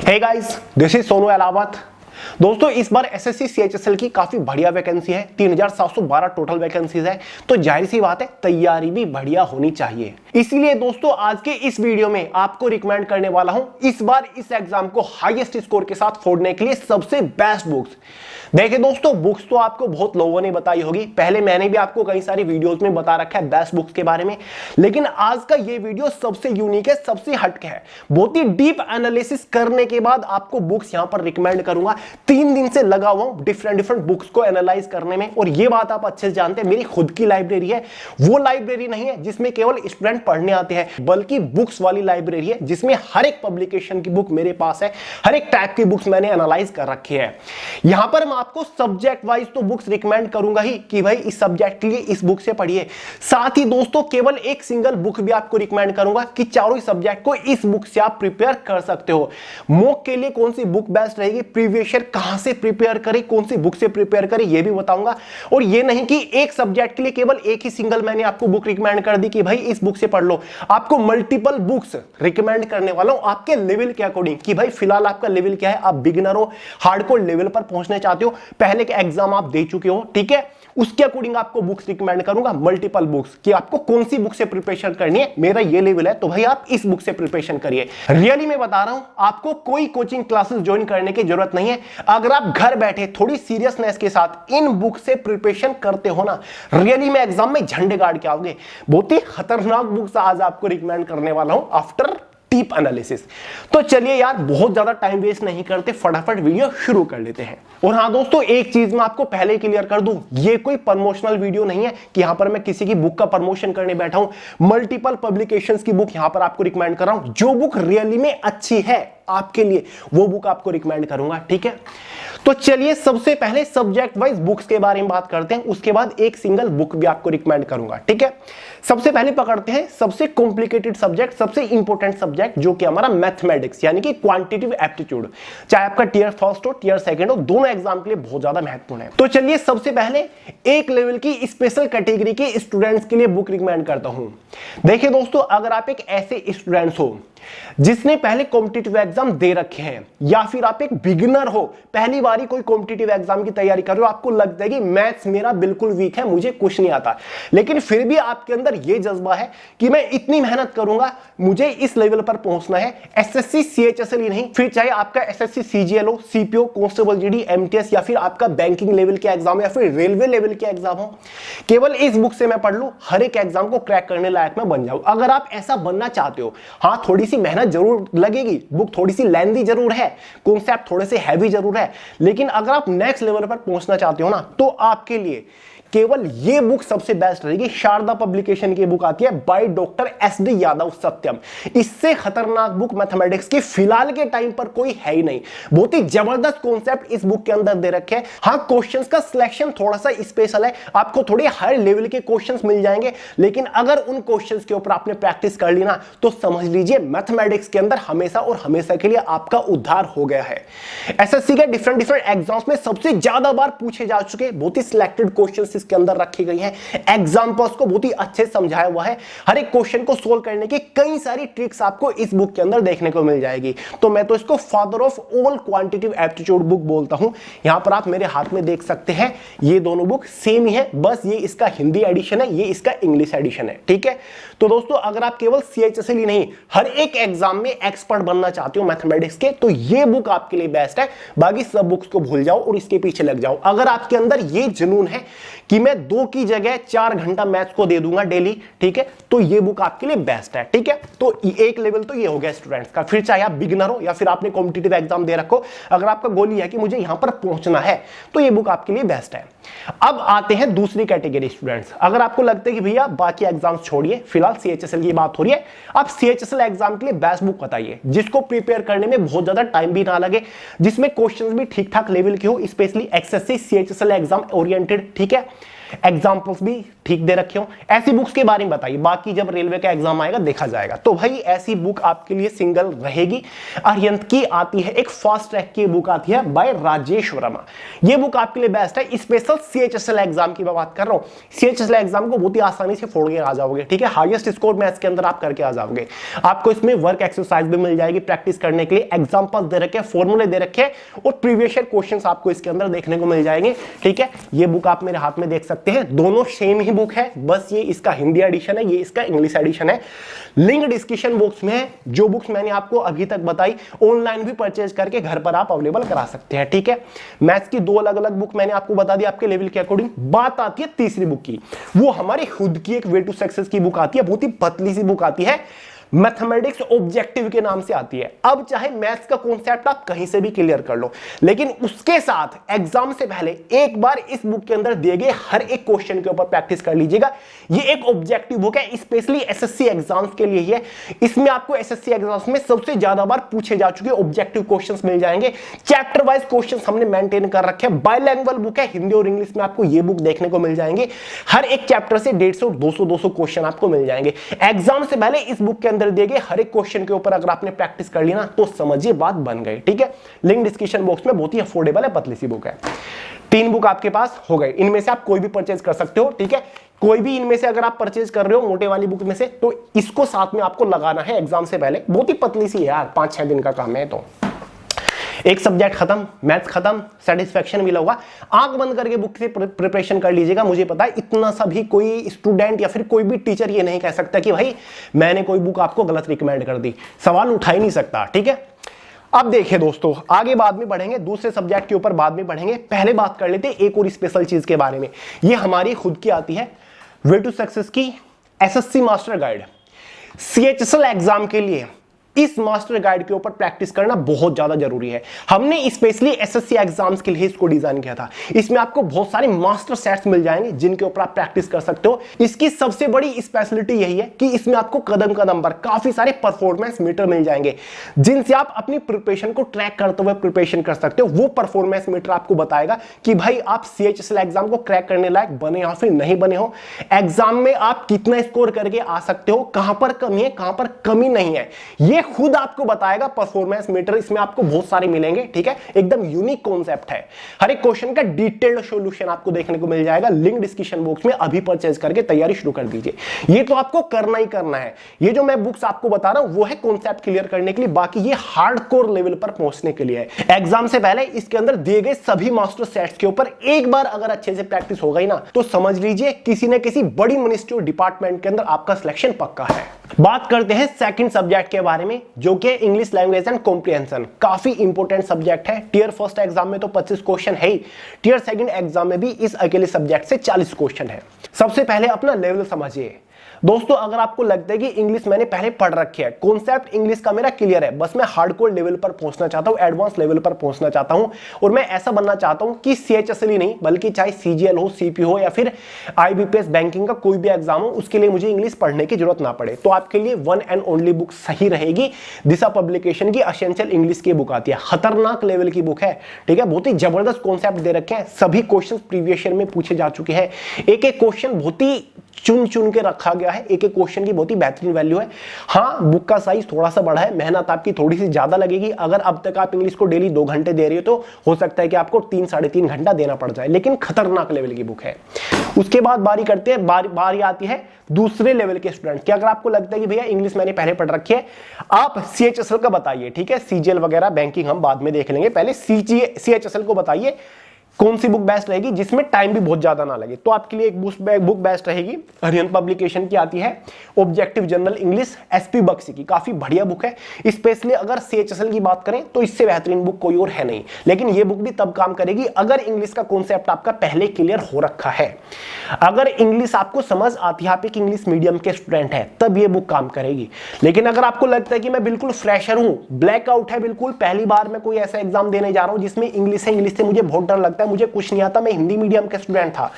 Hey guys, this is Sonu Alawat. दोस्तों, इस बार SSC CHSL की काफी बढ़िया वैकेंसी है। 3712 टोटल वैकेंसीज है, तो जाहिर सी बात है तैयारी भी बढ़िया होनी चाहिए। इसीलिए दोस्तों आज के इस वीडियो में आपको रिकमेंड करने वाला हूं इस बार इस एग्जाम को हाईएस्ट स्कोर के साथ फोड़ने के लिए सबसे बेस्ट बुक्स। देखिए दोस्तों, बुक्स तो आपको बहुत लोगों ने बताई होगी, पहले मैंने भी आपको कई सारी वीडियोस में बता रखा है बेस्ट बुक्स के बारे में, लेकिन आज का ये वीडियो सबसे यूनिक है, सबसे हटके है। बहुत ही डीप एनालिसिस करने के बाद आपको बुक्स यहां पर रिकमेंड करूंगा। 3 दिन से लगा हुआ हूं डिफरेंट बुक्स को एनालाइज करने में, और ये बात आप अच्छे से जानते हैं, मेरी खुद की लाइब्रेरी है। वो लाइब्रेरी नहीं है जिसमें केवल स्टूडेंट पढ़ने आते हैं, बल्कि बुक्स वाली लाइब्रेरी है जिसमें हर एक पब्लिकेशन की बुक मेरे पास है, हर एक टाइप की बुक्स मैंने एनालाइज कर रखी है। यहां पर मैं आपको सब्जेक्ट वाइज तो बुक्स रिकमेंड करूंगा ही कि भाई इस सब्जेक्ट के लिए इस बुक से पढ़िए। साथ ही दोस्तों केवल एक सिंगल बुक भी आपको रिकमेंड करूंगा कि चारों ही सब्जेक्ट को इस बुक से आप प्रिपेयर कर सकते हो। मॉक के लिए कौन सी बुक बेस्ट रहेगी, प्रीवियस ईयर कहां से प्रिपेयर करें, कौन सी बुक से प्रिपेयर करें, यह भी बताऊंगा। और यह नहीं कि एक सब्जेक्ट के लिए केवल एक ही सिंगल मैंने आपको बुक रिकमेंड कर दी कि भाई इस बुक से पढ़ लो। आपको मल्टीपल बुक्स रिकमेंड करने वाला हूं आपके लेवल के अकॉर्डिंग कि भाई फिलहाल आपका लेवल क्या है, आप बिगिनर हो, हार्डकोर लेवल पर पहुंचना चाहते हो, पहले के एग्जाम आप दे चुके हो, ठीक है, उसके अकॉर्डिंग आपको बुक्स रिकमेंड करूंगा, मल्टीपल बुक्स, कि आपको कौन सी बुक से प्रिपरेशन करनी है। मेरा ये लेवल है तो भाई आप इस बुक से प्रिपरेशन करिए। रियली मैं बता रहा हूं, आपको कोई कोचिंग क्लासेस ज्वाइन करने की जरूरत नहीं है। अगर आप घर बैठे थोड़ी सीरियसनेस के साथ इन बुक से प्रिपरेशन करते हो ना, रियली में एग्जाम में झंडे गाड़ के आओगे। बहुत ही खतरनाक बुक्स आज आपको रिकमेंड करने वाला हूं आफ्टर डीप एनालिसिस। तो चलिए यार, बहुत ज्यादा टाइम वेस्ट नहीं करते, फटाफट वीडियो शुरू कर लेते हैं। और हाँ दोस्तों, एक चीज मैं आपको पहले क्लियर कर दूं, ये कोई प्रमोशनल वीडियो नहीं है कि यहां पर मैं किसी की बुक का प्रमोशन करने बैठा हूं। मल्टीपल पब्लिकेशंस की बुक यहां पर आपको रिकमेंड कर रहा हूं। जो बुक रियली में अच्छी है आपके लिए वो बुक आपको रिकमेंड करूंगा, ठीक है। तो चलिए सबसे पहले सब्जेक्ट वाइज बुक्स के बारे में बात करते हैं, उसके बाद एक सिंगल बुक भी आपको रिकमेंड करूंगा, ठीक है। सबसे पहले पकड़ते हैं सबसे कॉम्प्लिकेटेड सब्जेक्ट, सबसे इंपॉर्टेंट सब्जेक्ट, जो कि हमारा मैथमेटिक्स यानी कि क्वांटिटेटिव एप्टीट्यूड। चाहे आपका टियर फर्स्ट हो, टियर सेकंड हो, दोनों एग्जाम के लिए बहुत ज्यादा महत्वपूर्ण है। तो चलिए सबसे पहले एक लेवल की स्पेशल कैटेगरी के स्टूडेंट्स के लिए बुक रिकमेंड करता हूं। देखिए दोस्तों, अगर आप एक ऐसे स्टूडेंट्स हो जिसने पहले कॉम्पिटिटिव एग्जाम दे रखे हैं, या फिर आप एक बिगिनर हो, पहली बारी कोई कॉम्पिटिटिव एग्जाम की तैयारी कर रहे हो, आपको लगता है कि मैथ्स मेरा बिल्कुल वीक है, मुझे कुछ नहीं आता, लेकिन फिर भी आपके अंदर यह जज्बा है कि मैं इतनी मेहनत करूंगा, मुझे इस लेवल पर पहुंचना है। एसएससी सीएचएसएल ही नहीं, फिर चाहे आपका एसएससी सीजीएल हो, सीपीओ, कांस्टेबल जीडी, एमटीएस, या फिर आपका बैंकिंग लेवल के एग्जाम, या फिर रेलवे लेवल के एग्जाम हो, केवल इस बुक से मैं पढ़ लूं, हर एक एग्जाम को क्रैक करने लायक मैं बन जाऊं। अगर आप ऐसा बनना चाहते हो, हाँ थोड़ी सी मेहनत जरूर लगेगी, बुक थोड़ी सी लेंथी जरूर है, कॉन्सेप्ट थोड़े से हैवी जरूर है, लेकिन अगर आप नेक्स्ट लेवल पर पहुंचना चाहते हो ना, तो आपके लिए केवल ये बुक सबसे बेस्ट रहेगी। शारदा पब्लिकेशन की बुक आती है बाय डॉक्टर एसडी यादव सत्यम। इससे खतरनाक बुक मैथमेटिक्स की फिलहाल के टाइम पर कोई है ही नहीं। बहुत ही जबरदस्त कॉन्सेप्ट इस बुक के अंदर दे रखे हैं। हाँ, क्वेश्चंस का सिलेक्शन थोड़ा सा स्पेशल है, आपको थोड़े हाई लेवल के क्वेश्चंस मिल जाएंगे, लेकिन अगर उन क्वेश्चंस के ऊपर आपने प्रैक्टिस कर ली ना, तो समझ लीजिए मैथमेटिक्स के अंदर हमेशा और हमेशा के लिए आपका उद्धार हो गया है। एसएससी के डिफरेंट एग्जाम्स में सबसे ज्यादा बार पूछे जा चुके बहुत ही सिलेक्टेड क्वेश्चंस इसके अंदर रखी गई हैं। एग्जांपल्स को बहुत ही अच्छे से समझाया हुआ है। हर एक क्वेश्चन को सोल्व करने की कई सारी ट्रिक्स आपको इस बुक के अंदर देखने को मिल जाएगी। तो मैं तो इसको father of all quantitative aptitude book बोलता हूं। यहां पर आप मेरे हाथ में देख सकते हैं, ये दोनों बुक सेम ही है, बस ये इसका हिंदी एडिशन है, ये इसका इंग्लिश एडिशन है, ठीक है। तो दोस्तों, अगर आप केवल सीएचएसएल ही नहीं, हर एक एग्जाम में एक्सपर्ट बनना चाहते हो मैथमेटिक्स के, तो ये बुक आपके लिए बेस्ट है। बाकी सब बुक्स को भूल जाओ और इसके पीछे लग जाओ। अगर आपके अंदर ये जुनून है कि मैं 2 की जगह 4 घंटा मैथ्स को दे दूंगा डेली, ठीक है, तो ये बुक आपके लिए बेस्ट है, ठीक है। तो एक लेवल तो ये हो गया स्टूडेंट्स का। फिर चाहे आप बिगिनर हो या फिर आपने कॉम्पिटिटिव एग्जाम दे रखो, अगर आपका गोल ये है कि मुझे यहां पर पहुंचना है, तो ये बुक आपके लिए बेस्ट है। अब आते हैं दूसरी कैटेगरी स्टूडेंट्स। अगर आपको लगता है कि भैया बाकी एग्जाम्स छोड़िए, फिलहाल सीएचएसएल की बात हो रही है, आप सीएचएसएल एग्जाम के लिए बेस्ट बुक बताइए जिसको प्रिपेयर करने में बहुत ज्यादा टाइम भी ना लगे, जिसमें क्वेश्चंस भी ठीक ठाक लेवल के हो, specially SSC CHSL exam oriented, ठीक है। एग्जाम्पल्स भी ठीक दे रखे हो, ऐसी बुक्स के बारे में बताइए, बाकी जब रेलवे का एग्जाम आएगा देखा जाएगा। तो भाई ऐसी बुक आपके लिए सिंगल रहेगी। अरिहंत की आती है एक फास्ट ट्रैक की बुक आती है बाय राजेश वर्मा, ये बुक आपके लिए बेस्ट है। स्पेशल सीएचएसएल एग्जाम की मैं बात कर रहा हूं, सीएचएसएल एग्जाम को बहुत ही आसानी से फोड़ के आ जाओगे, ठीक है, हाईएस्ट स्कोर मैथ्स के अंदर आप करके आ जाओगे। आपको इसमें वर्क एक्सरसाइज भी मिल जाएगी प्रैक्टिस करने के लिए, एग्जांपल्स दे रखे हैं, फॉर्मूले दे रखे हैं और प्रीवियस ईयर क्वेश्चंस आपको इसके अंदर देखने को मिल जाएंगे, ठीक है। ये बुक आप मेरे हाथ में देख सकते हैं, दोनों सेम ही बुक है, बस ये इसका हिंदी एडिशन है, ये इसका इंग्लिश एडिशन है। लिंक डिस्क्रिप्शन बॉक्स में है। जो बुक्स मैंने आपको अभी तक बताई ऑनलाइन भी परचेज करके घर पर आप अवेलेबल करा सकते हैं, ठीक है। मैथ्स की दो अलग अलग बुक मैंने आपको बता दी आपके लेवल के अकॉर्डिंग। बात आती है तीसरी बुक की, वो हमारी खुद की एक वे टू सक्सेस की बुक आती है, बहुत ही पतली सी बुक आती है, मैथमेटिक्स ऑब्जेक्टिव के नाम से आती है। अब चाहे मैथ्स का कॉन्सेप्ट आप कहीं से भी क्लियर कर लो, लेकिन उसके साथ एग्जाम से पहले एक बार इस बुक के अंदर दिए गए हर एक क्वेश्चन के ऊपर प्रैक्टिस कर लीजिएगा। ये एक ऑब्जेक्टिव बुक है, स्पेशली एसएससी एग्जाम्स के लिए ही है। इसमें आपको एसएससी एग्जाम्स में सबसे ज्यादा बार पूछे जा चुके ऑब्जेक्टिव क्वेश्चंस मिल जाएंगे। चैप्टर वाइज क्वेश्चंस हमने मेंटेन कर रखे हैं। बायलैंग्वेज बुक है, हिंदी और इंग्लिश में आपको ये बुक देखने को मिल जाएंगे। हर एक चैप्टर से 150 और 200 क्वेश्चन आपको मिल जाएंगे। एग्जाम से पहले इस बुक के अंदर दिए गए हर एक क्वेश्चन के ऊपर अगर आपने प्रैक्टिस कर ली ना तो समझिए बात बन गई, ठीक है। लिंक डिस्क्रिप्शन बॉक्स में, बहुत ही अफोर्डेबल है, पतली सी बुक है। 3 बुक आपके पास हो गई, इनमें से आप कोई भी परचेज कर सकते हो, ठीक है। कोई भी इनमें से अगर आप परचेज कर रहे हो मोटे वाली बुक में से, तो इसको साथ में आपको लगाना है एग्जाम से पहले। बहुत ही पतली सी है यार, 5-6 दिन का काम है। तो एक सब्जेक्ट खत्म, मैथ्स खत्म, सेटिस्फेक्शन मिला होगा। आंख बंद करके बुक से प्रिपरेशन कर लीजिएगा। मुझे पता है इतना सा भी कोई स्टूडेंट या फिर कोई भी टीचर ये नहीं कह सकता कि भाई मैंने कोई बुक आपको गलत रिकमेंड कर दी, सवाल उठा ही नहीं सकता, ठीक है। अब देखिए दोस्तों, आगे बाद में बढ़ेंगे, दूसरे सब्जेक्ट के ऊपर बाद में बढ़ेंगे। पहले बात कर लेते हैं एक और स्पेशल चीज के बारे में। ये हमारी खुद की आती है वे टू सक्सेस की SSC master guide. CHSL exam के लिए इस मास्टर गाइड के ऊपर प्रैक्टिस करना बहुत ज्यादा जरूरी है। हमने स्पेशली एसएससी एग्जाम्स के लिए इसको डिजाइन किया था। इसमें आपको बहुत सारे मास्टर सेट्स मिल जाएंगे जिनके ऊपर आप प्रैक्टिस कर सकते हो। इसकी सबसे बड़ी स्पेशलिटी यही है कि इसमें आपको कदम कदम पर काफी सारे परफॉर्मेंस मीटर मिल जाएंगे जिनसे आप अपनी प्रिपरेशन को ट्रैक करते हुए प्रिपरेशन कर सकते हो। वो परफॉर्मेंस मीटर आपको बताएगा कि भाई आप सीएचएसएल एग्जाम को क्रैक करने लायक बने या फिर नहीं बने हो, एग्जाम में आप कितना स्कोर करके आ सकते हो, कहां पर कमी है कहां पर कमी नहीं है, ये खुद आपको बताएगा परफॉर्मेंस मीटर। इसमें आपको बहुत सारे मिलेंगे, ठीक है, एकदम यूनिक कॉन्सेप्ट है। हर एक क्वेश्चन का डिटेल्ड सॉल्यूशन आपको देखने को मिल जाएगा। लिंक डिस्क्रिप्शन बॉक्स में अभी परचेज करके तैयारी शुरू कर दीजिए। ये तो आपको करना ही करना है। ये जो मैं बुक्स आपको बता रहा हूं वो है कॉन्सेप्ट क्लियर करने के लिए, बाकी ये हार्डकोर लेवल पर पहुंचने के लिए है। एग्जाम से पहले इसके अंदर दिए गए सभी मास्टर सेट्स के ऊपर एक बार अगर अच्छे से प्रैक्टिस हो गई ना तो समझ लीजिए किसी न किसी बड़ी मिनिस्ट्री और डिपार्टमेंट के अंदर आपका सिलेक्शन पक्का है। बात करते हैं सेकंड सब्जेक्ट के बारे में जो कि इंग्लिश लैंग्वेज एंड कॉम्प्रिहेंशन। काफी इंपॉर्टेंट सब्जेक्ट है। टियर फर्स्ट एग्जाम में तो 25 क्वेश्चन है ही, टियर सेकंड एग्जाम में भी इस अकेले सब्जेक्ट से 40 क्वेश्चन है। सबसे पहले अपना लेवल समझिए दोस्तों। अगर आपको लगता है कि इंग्लिश मैंने पहले पढ़ रखी है, कॉन्सेप्ट इंग्लिश का मेरा क्लियर है, बस मैं हार्डकोर लेवल पर पहुंचना चाहता हूं, एडवांस लेवल पर पहुंचना चाहता हूं और मैं ऐसा बनना चाहता हूं कि सीएचएसएल ही नहीं बल्कि चाहे सीजीएल हो, सीपी हो या फिर आईबीपीएस बैंकिंग का कोई भी एग्जाम हो, उसके लिए मुझे इंग्लिश पढ़ने की जरूरत ना पड़े, तो आपके लिए वन एंड ओनली बुक सही रहेगी। दिशा पब्लिकेशन की एसेंशियल इंग्लिश की बुक आती है, खतरनाक लेवल की बुक है, ठीक है। बहुत ही जबरदस्त कॉन्सेप्ट दे रखे हैं, सभी क्वेश्चन प्रीवियस ईयर में पूछे जा चुके हैं। एक एक क्वेश्चन बहुत ही चुन चुन के रखा गया है, एक एक क्वेश्चन की बहुत ही बेहतरीन वैल्यू है। हाँ, बुक का साइज थोड़ा सा बड़ा है, मेहनत आपकी थोड़ी सी ज्यादा लगेगी। अगर अब तक आप इंग्लिश को डेली 2 घंटे दे रही हो तो हो सकता है कि आपको 3-3.5 घंटा देना पड़ जाए, लेकिन खतरनाक लेवल की बुक है। उसके बाद बारी करते हैं, बारी आती है दूसरे लेवल के स्टूडेंट की। अगर आपको लगता है कि भैया इंग्लिश मैंने पहले पढ़ रखी है, आप सीएचएसएल का बताइए, ठीक है। सीजीएल वगैरह बैंकिंग हम बाद में देख लेंगे, पहले सीएचएसएल को बताइए कौन सी बुक बेस्ट रहेगी जिसमें टाइम भी बहुत ज्यादा ना लगे। तो आपके लिए एक बुक बेस्ट रहेगी, अरिहंत पब्लिकेशन की आती है objective general English, SP Bakshi की। काफी बढ़िया बुक है। स्पेशली अगर सीएचएसएल की बात करें तो इससे बेहतरीन बुक कोई और है नहीं, लेकिन ये बुक भी तब काम करेगी अगर इंग्लिश का कॉन्सेप्ट आपका पहले क्लियर हो रखा है। अगर इंग्लिश आपको समझ आती है, आप एक इंग्लिश मीडियम के स्टूडेंट है, तब ये बुक काम करेगी। लेकिन अगर आपको लगता है कि मैं बिल्कुल फ्रेशर हूं, ब्लैकआउट है, बिल्कुल पहली बार मैं कोई ऐसा एग्जाम देने जा रहा हूं जिसमें इंग्लिश है, इंग्लिश से मुझे बहुत डर लगता है, लगता है मुझे कुछ नहीं आता, मैं हिंदी मीडियम का स्टूडेंट था,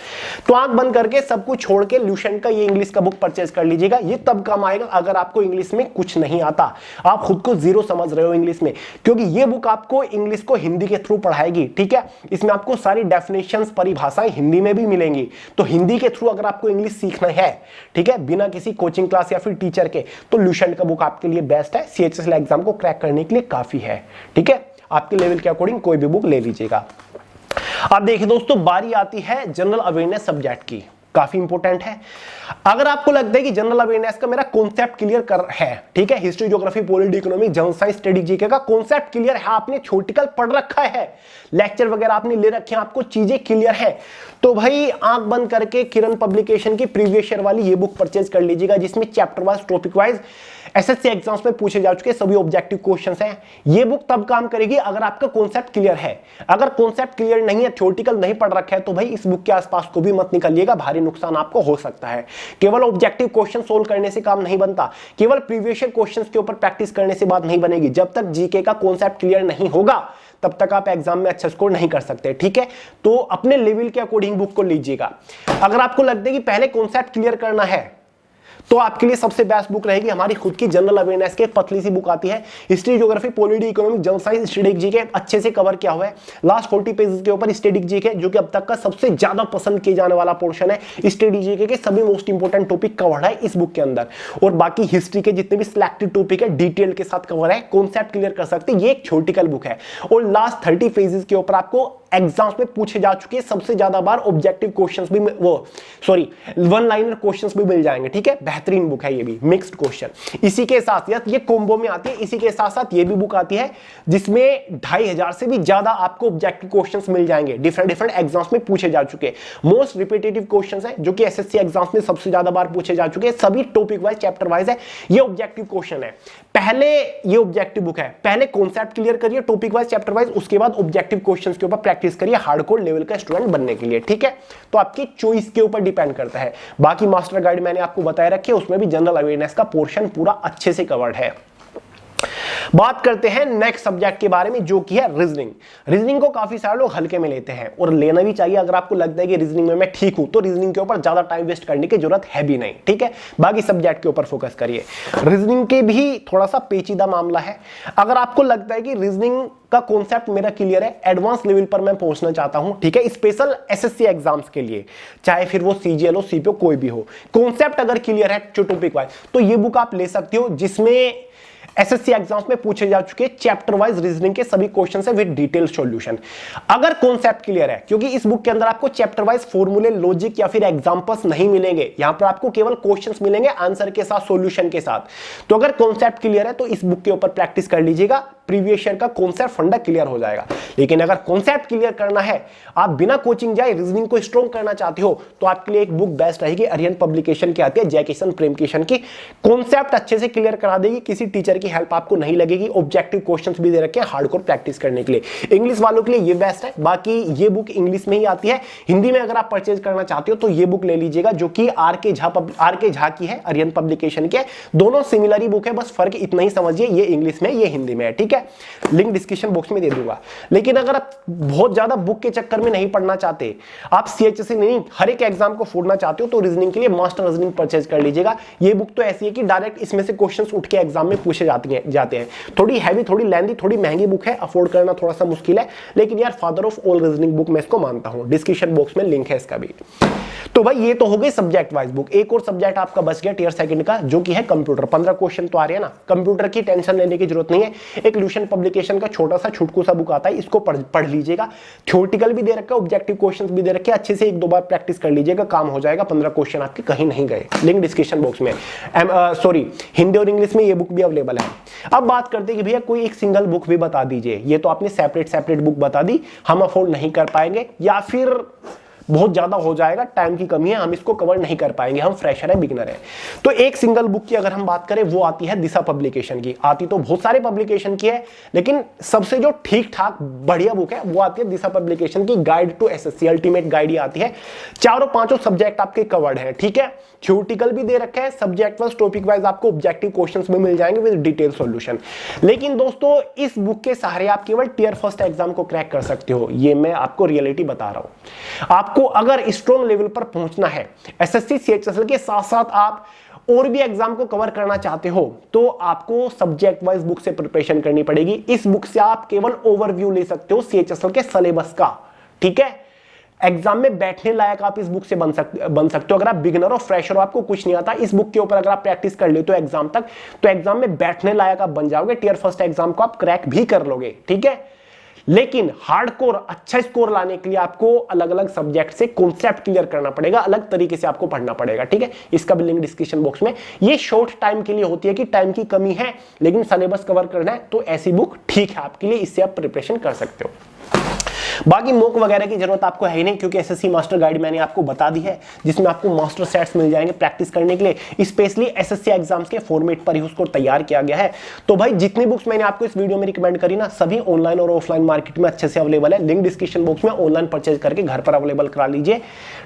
तो आंख बंद करके सब कुछ छोड़ के ल्यूसेंट का ये इंग्लिश का बुक परचेज कर लीजिएगा। ये तब काम आएगा अगर आपको इंग्लिश में कुछ नहीं आता, आप खुद को जीरो समझ रहे हो इंग्लिश में, क्योंकि ये बुक आपको इंग्लिश को हिंदी के थ्रू पढ़ाएगी। ठीक है, इसमें आपको सारी डेफिनेशंस परिभाषाएं हिंदी में भी मिलेंगी, तो हिंदी के थ्रू अगर आपको इंग्लिश सीखना है, ठीक है, बिना किसी कोचिंग क्लास या फिर टीचर के, तो ल्यूसेंट का बुक आपके लिए बेस्ट है, सीएचएसएल एग्जाम को क्रैक करने के लिए काफी है। ठीक है, आपके लेवल के अकॉर्डिंग कोई भी बुक ले लीजिएगा। अब देखिए दोस्तों, बारी आती है जनरल अवेयरनेस सब्जेक्ट की, काफी इंपॉर्टेंट है। अगर आपको लगता है कि जनरल अवेयरनेस का मेरा कॉन्सेप्ट क्लियर कर है, ठीक है, history, geography, polity, economic, general science, study GK का कॉन्सेप्ट क्लियर है, आपने थ्योरेटिकल पढ़ रखा है, लेक्चर वगैरह आपने ले रखे हैं, आपको चीजें क्लियर है, तो भाई आंख बंद करके किरण पब्लिकेशन की प्रीवियस ईयर वाली ये बुक परचेज कर लीजिएगा, जिसमें chapter wise, topic wise SSC exams में पूछे जा चुके सभी ऑब्जेक्टिव क्वेश्चंस हैं। ये बुक तब काम करेगी अगर आपका कॉन्सेप्ट क्लियर है। अगर कॉन्सेप्ट क्लियर नहीं है, थ्योरेटिकल नहीं पढ़ रखा है, तो भाई इस बुक के आसपास को भी मत निकलिएगा, भारी नुकसान आपको हो सकता है। केवल ऑब्जेक्टिव क्वेश्चन सोल्व करने से काम नहीं बनता, केवल प्रीवियस ईयर क्वेश्चंस के ऊपर प्रैक्टिस करने से बात नहीं बनेगी। जब तक जीके का कॉन्सेप्ट क्लियर नहीं होगा तब तक आप एग्जाम में अच्छा स्कोर नहीं कर सकते। ठीक है, तो अपने लेवल के अकॉर्डिंग बुक को लीजिएगा। अगर आपको लगता है कि पहले कॉन्सेप्ट क्लियर करना है, तो आपके लिए सबसे बेस्ट बुक रहेगी हमारी खुद की जनरल अवेयरनेस के पतली सी बुक आती है, history, geography, polity, economic, general science, static GK अच्छे से कवर किया हुआ है। लास्ट 40 पेजेस के ऊपर स्टैटिक जीके, जो कि अब तक का सबसे ज्यादा पसंद किए जाने वाला पोर्शन है, स्टैटिक जीके के सभी मोस्ट इंपोर्टेंट टॉपिक कवर है इस बुक के अंदर, और बाकी हिस्ट्री के जितने भी सिलेक्टेड टॉपिक है डिटेल के साथ कवर है, कॉन्सेप्ट क्लियर कर सकते हैं। ये एक थ्योरेटिकल बुक है, और लास्ट 30 पेजेस के ऊपर आपको एग्जाम्स में पूछे जा चुके सबसे ज्यादा बार ऑब्जेक्टिव क्वेश्चंस भी, वन लाइनर क्वेश्चंस भी मिल जाएंगे। ठीक है, बेहतरीन बुक है ये भी, मिक्स्ड क्वेश्चन। इसी के साथ ये कॉम्बो में आती है, इसी के साथ साथ ये भी बुक आती है जिसमें 2500 से भी ज्यादा आपको ऑब्जेक्टिव क्वेश्चंस मिल जाएंगे, डिफरेंट एग्जाम्स में पूछे जा चुके मोस्ट रिपीटेटिव क्वेश्चंस है, जो कि एसएससी एग्जाम्स में सबसे ज्यादा बार पूछे जा चुके हैं, सभी टॉपिक वाइज, चैप्टर वाइज है। ये ऑब्जेक्टिव क्वेश्चन है, पहले ये ऑब्जेक्टिव बुक है, पहले कॉन्सेप्ट क्लियर करिए टॉपिक वाइज, चैप्टर वाइज, उसके बाद ऑब्जेक्टिव क्वेश्चंस के ऊपर प्रैक्टिस करिए हार्डकोर लेवल का स्टूडेंट बनने के लिए। ठीक है, तो आपकी चॉइस के ऊपर डिपेंड करता है। बाकी मास्टर गाइड मैंने आपको बताया रखी है, उसमें भी जनरल अवेयरनेस का पोर्शन पूरा अच्छे से कवर्ड है। बात करते हैं नेक्स्ट सब्जेक्ट के बारे में, जो कि है रीजनिंग। रीजनिंग को काफी सारे लोग हल्के में लेते हैं, और लेना भी चाहिए। अगर आपको लगता है कि रीजनिंग में मैं ठीक हूं, तो रीजनिंग के ऊपर ज्यादा टाइम वेस्ट करने की जरूरत है भी नहीं। ठीक है, बाकी सब्जेक्ट के ऊपर फोकस करिए। रीजनिंग के भी थोड़ा सा पेचीदा मामला है। अगर आपको लगता है कि रीजनिंग का कॉन्सेप्ट मेरा क्लियर है, एडवांस लेवल पर मैं पहुंचना चाहता हूं, ठीक है, स्पेशल एसएससी एग्जाम्स के लिए, चाहे फिर वो सीजीएल हो, सीपीओ, कोई भी हो, कॉन्सेप्ट अगर क्लियर है टॉपिक वाइज, तो ये बुक आप ले सकते हो, जिसमें एसएससी एग्जाम्स में पूछे जा चुके चैप्टर वाइज रीजनिंग के सभी क्वेश्चन है विद डिटेल सॉल्यूशन। अगर कॉन्सेप्ट क्लियर है, क्योंकि इस बुक के अंदर आपको चैप्टर वाइज फॉर्मूले, लॉजिक या फिर एग्जांपल्स नहीं मिलेंगे, यहां पर आपको केवल क्वेश्चंस मिलेंगे आंसर के साथ, सॉल्यूशन के साथ। तो अगर कॉन्सेप्ट क्लियर है तो इस बुक के ऊपर प्रैक्टिस कर लीजिएगा, प्रीवियस ईयर का कॉन्सेप्ट फंडा क्लियर हो जाएगा। लेकिन अगर कॉन्सेप्ट क्लियर करना है, आप बिना कोचिंग जाए रीजनिंग को स्ट्रॉन्ग करना चाहते हो, तो आपके लिए एक बुक बेस्ट रहेगी, अरिहंत पब्लिकेशन की आती है, जयकिशन प्रेमकिशन की। कॉन्सेप्ट अच्छे से क्लियर करा देगी, किसी टीचर की हेल्प आपको नहीं लगेगी, ऑब्जेक्टिव क्वेश्चंस भी दे रखे हैं हार्डकोर प्रैक्टिस करने के लिए। इंग्लिश वालों के लिए ये बेस्ट है। बाकी ये बुक इंग्लिश में ही आती है, हिंदी में अगर आप परचेज करना चाहते हो तो ये बुक ले लीजिएगा, जो कि आर के झा की है, अरिहंत पब्लिकेशन की है। दोनों सिमिलर ही बुक है, बस फर्क इतना ही समझिए, ये इंग्लिश में, ये हिंदी में है। ठीक है, लिंक डिस्क्रिप्शन बॉक्स में दे दूंगा। लेकिन अगर आप बहुत ज्यादा बुक के चक्कर में नहीं पढ़ना चाहते, आप सीएचएससी नहीं हर एक एग्जाम को फोड़ना चाहते हो, तो रीजनिंग के लिए मास्टर रीजनिंग परचेज कर लीजिएगा। ये बुक तो ऐसी है कि डायरेक्ट इसमें से क्वेश्चंस उठ के एग्जाम में पूछे जाते हैं। थोड़ी हैवी, थोड़ी लेंथी, थोड़ी महंगी बुक है, अफोर्ड करना थोड़ा सा मुश्किल है, लेकिन यार father of all reasoning book मैं इसको मानता हूं। डिस्क्रिप्शन बॉक्स में लिंक है इसका भी। तो भाई ये तो हो गई सब्जेक्ट वाइज बुक। एक और सब्जेक्ट आपका बच गया टियर सेकंड का, जो कि है कंप्यूटर। 15 क्वेश्चन तो आ रहे हैं ना, कंप्यूटर की टेंशन लेने की जरूरत नहीं है। एक ल्यूसेंट पब्लिकेशन का छोटा सा छुटकू सा बुक आता है, इसको पढ़ लीजिएगा। थ्योरेटिकल भी दे रखा है, ऑब्जेक्टिव क्वेश्चंस भी दे रखे हैं, अच्छे से 1-2 बार प्रैक्टिस कर लीजिएगा, काम हो जाएगा। 15 क्वेश्चन आपके कहीं नहीं गए। लिंक डिस्क्रिप्शन बॉक्स में। हिंदी और इंग्लिश में ये बुक भी अवेलेबल है। अब बात करते हैं कि भैया कोई एक सिंगल बुक भी बता दीजिए। ये तो आपने सेपरेट बुक बता दी, हम अफोर्ड नहीं कर पाएंगे, या फिर बहुत ज्यादा हो जाएगा, टाइम की कमी है, हम इसको कवर नहीं कर पाएंगे, हम फ्रेशर है, बिगिनर है। तो एक सिंगल बुक की अगर हम बात करें वो आती है दिशा पब्लिकेशन की। आती तो बहुत सारे पब्लिकेशन की है, लेकिन सबसे जो ठीक ठाक बढ़िया बुक है वो आती है दिशा पब्लिकेशन की guide to SSC ultimate guide ही आती है। चारों पांचों सब्जेक्ट आपके कवर्ड है, ठीक है, थ्योरेटिकल भी दे रखा है, सब्जेक्ट वाइज टॉपिक वाइज आपको ऑब्जेक्टिव क्वेश्चंस भी मिल जाएंगे विद डिटेल सॉल्यूशन। लेकिन दोस्तों इस बुक के सहारे आप केवल टियर फर्स्ट एग्जाम को क्रैक कर सकते हो, ये मैं आपको रियलिटी बता रहा हूं। आपको अगर स्ट्रॉन्ग लेवल पर पहुंचना है एसएससी सीएचएसएल के साथ साथ आप और भी एग्जाम को कवर करना चाहते हो तो आपको सब्जेक्ट वाइज बुक से प्रिपरेशन करनी पड़ेगी। इस बुक से आप केवल ओवरव्यू ले सकते हो सीएचएसएल के सिलेबस का, ठीक है। एग्जाम में बैठने लायक आप इस बुक से बन सकते हो। अगर आप बिगिनर और फ्रेशर हो, आपको कुछ नहीं आता, इस बुक के ऊपर अगर आप प्रैक्टिस कर लेते हो एग्जाम तक, तो एग्जाम में बैठने लायक आप बन जाओगे, टियर फर्स्ट एग्जाम को आप क्रैक भी कर लोगे, ठीक है। लेकिन हार्डकोर अच्छा स्कोर लाने के लिए आपको अलग अलग सब्जेक्ट से कॉन्सेप्ट क्लियर करना पड़ेगा, अलग तरीके से आपको पढ़ना पड़ेगा, ठीक है। इसका भी लिंक डिस्क्रिप्शन बॉक्स में। ये शॉर्ट टाइम के लिए होती है कि टाइम की कमी है लेकिन सिलेबस कवर करना है, तो ऐसी बुक ठीक है आपके लिए, इससे आप प्रिपरेशन कर सकते हो। बाकी मॉक वगैरह की जरूरत आपको है ही नहीं, क्योंकि एसएससी मास्टर गाइड मैंने आपको बता दी है, जिसमें आपको मास्टर सेट्स मिल जाएंगे प्रैक्टिस करने के लिए। स्पेशली एसएससी एग्जाम्स के फॉर्मेट पर ही उसको तैयार किया गया है। तो भाई जितनी बुक्स मैंने आपको इस वीडियो में रिकमेंड करी ना, सभी ऑनलाइन और ऑफलाइन मार्केट में अच्छे से अवेलेबल है। लिंक डिस्क्रिप्शन बॉक्स में, ऑनलाइन परचेज करके घर पर अवेलेबल करा लीजिए,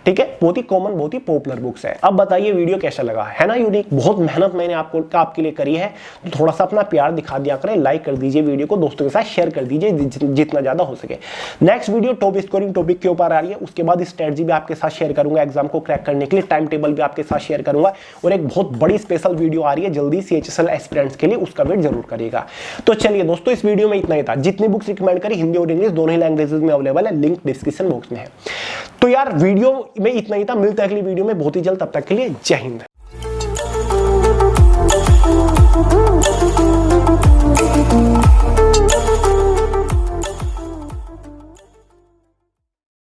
ठीक है। बहुत ही कॉमन, बहुत ही पॉपुलर बुक्स है। अब बताइए वीडियो कैसा लगा, है ना यूनिक। बहुत मेहनत मैंने आपके लिए करी है, तो थोड़ा सा अपना प्यार दिखा दिया करें, लाइक कर दीजिए वीडियो को, दोस्तों के साथ शेयर कर दीजिए जितना ज्यादा हो सके। Next video top scoring topic के ऊपर आ रही है, उसके बाद स्ट्रेटजी भी आपके साथ शेयर करूंगा एग्जाम को क्रैक करने के लिए, टाइम टेबल भी आपके साथ शेयर करूंगा, और एक बहुत बड़ी स्पेशल वीडियो आ रही है जल्दी सीएचएसएल एस्पिरेंट्स के लिए, उसका वेट जरूर करिएगा। तो चलिए दोस्तों, इस वीडियो में इतना ही था। जितनी बुक्स रिकमेंड करी हिंदी और इंग्लिश दोनों ही लैंग्वेजेस में अवेलेबल है, लिंक डिस्क्रिप्शन बॉक्स में है। तो यार वीडियो में इतना ही था, मिलता है अगली वीडियो में बहुत ही जल्द, तब तक के लिए जय हिंद।